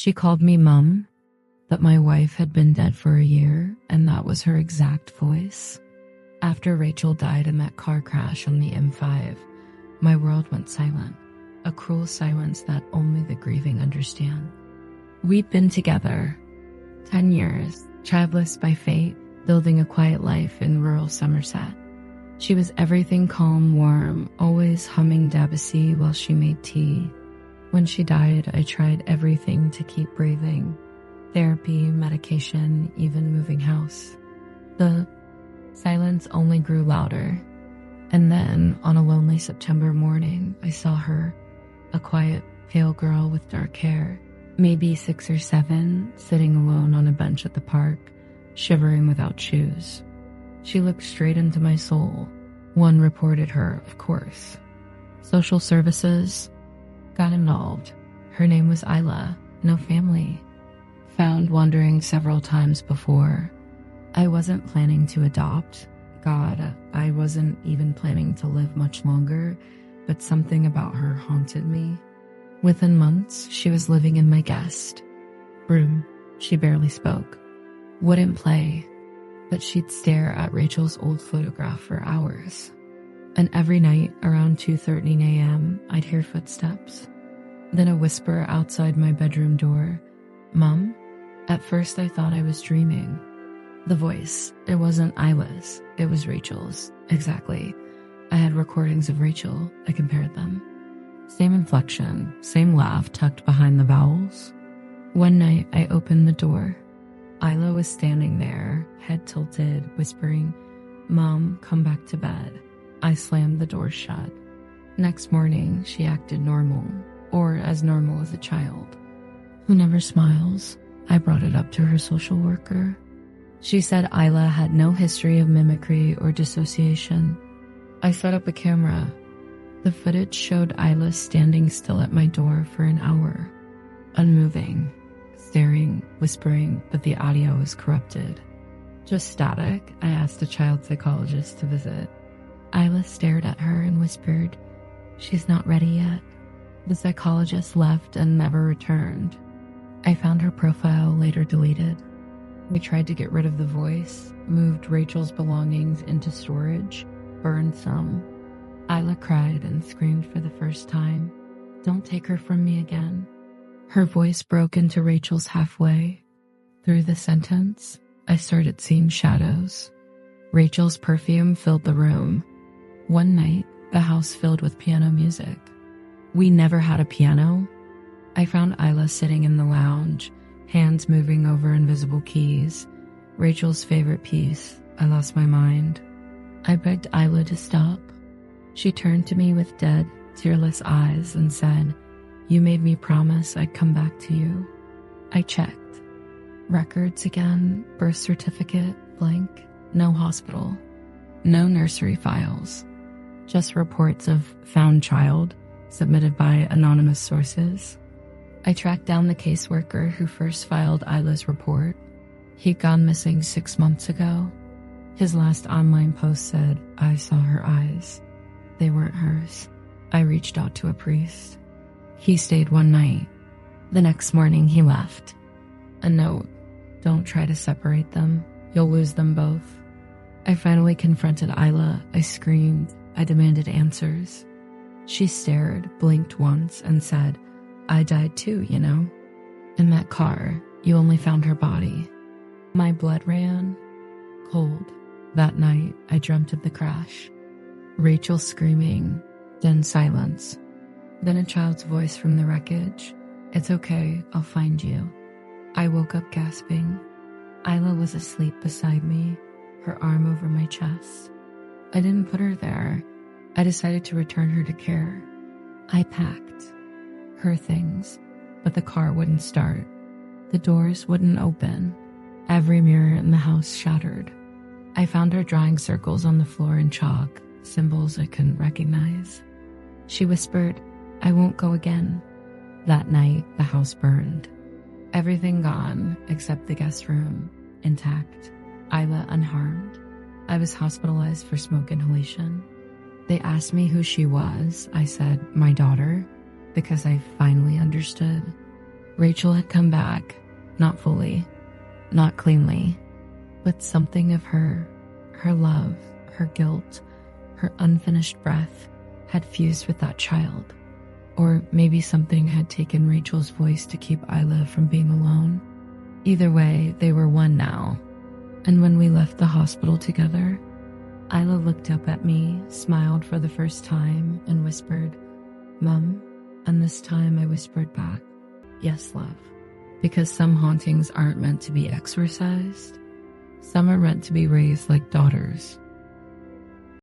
She called me Mum, that my wife had been dead for a year, and that was her exact voice. After Rachel died in that car crash on the M5, my world went silent, a cruel silence that only the grieving understand. We'd been together 10 years, childless by fate, building a quiet life in rural Somerset. She was everything calm, warm, always humming Debussy while she made tea. When she died, I tried everything to keep breathing. Therapy, medication, even moving house. The silence only grew louder. And then, on a lonely September morning, I saw her, a quiet, pale girl with dark hair, maybe 6 or 7, sitting alone on a bench at the park, shivering without shoes. She looked straight into my soul. One reported her, of course. Social services got involved. Her name was Isla, no family. Found wandering several times before. I wasn't planning to adopt. God, I wasn't even planning to live much longer, but something about her haunted me. Within months, she was living in my guest room. She barely spoke, wouldn't play, but she'd stare at Rachel's old photograph for hours. And every night around 2:30 a.m., I'd hear footsteps. Then a whisper outside my bedroom door, "Mom?" At first I thought I was dreaming. The voice, it wasn't Isla's, it was Rachel's. Exactly. I had recordings of Rachel. I compared them. Same inflection, same laugh tucked behind the vowels. One night I opened the door. Isla was standing there, head tilted, whispering, "Mom, come back to bed." I slammed the door shut. Next morning, she acted normal, or as normal as a child. Who never smiles? I brought it up to her social worker. She said Isla had no history of mimicry or dissociation. I set up a camera. The footage showed Isla standing still at my door for an hour, unmoving, staring, whispering, but the audio was corrupted. Just static. I asked a child psychologist to visit. Isla stared at her and whispered, "She's not ready yet." The psychologist left and never returned. I found her profile later deleted. We tried to get rid of the voice, moved Rachel's belongings into storage, burned some. Isla cried and screamed for the first time, "Don't take her from me again." Her voice broke into Rachel's halfway. Through the sentence, I started seeing shadows. Rachel's perfume filled the room. One night, the house filled with piano music. We never had a piano. I found Isla sitting in the lounge, hands moving over invisible keys. Rachel's favorite piece, I Lost My Mind. I begged Isla to stop. She turned to me with dead, tearless eyes and said, "You made me promise I'd come back to you." I checked. Records again, birth certificate, blank, no hospital, no nursery files, just reports of found child submitted by anonymous sources. I tracked down the caseworker who first filed Isla's report. He'd gone missing 6 months ago. His last online post said, "I saw her eyes. They weren't hers." I reached out to a priest. He stayed one night. The next morning he left. A note, "Don't try to separate them. You'll lose them both." I finally confronted Isla. I screamed. I demanded answers. She stared, blinked once, and said, "I died too, you know. In that car, you only found her body." My blood ran cold. That night, I dreamt of the crash. Rachel screaming, then silence. Then a child's voice from the wreckage, "It's okay, I'll find you." I woke up gasping. Isla was asleep beside me, her arm over my chest. I didn't put her there. I decided to return her to care. I packed her things, but the car wouldn't start. The doors wouldn't open. Every mirror in the house shattered. I found her drawing circles on the floor in chalk, symbols I couldn't recognize. She whispered, "I won't go again." That night, the house burned. Everything gone except the guest room, intact. Isla unharmed. I was hospitalized for smoke inhalation. They asked me who she was. I said, "My daughter," because I finally understood. Rachel had come back, not fully, not cleanly, but something of her love, her guilt, her unfinished breath had fused with that child. Or maybe something had taken Rachel's voice to keep Isla from being alone. Either way, they were one now. And when we left the hospital together, Isla looked up at me, smiled for the first time, and whispered, "Mom." And this time I whispered back, "Yes, love." Because some hauntings aren't meant to be exorcised. Some are meant to be raised like daughters.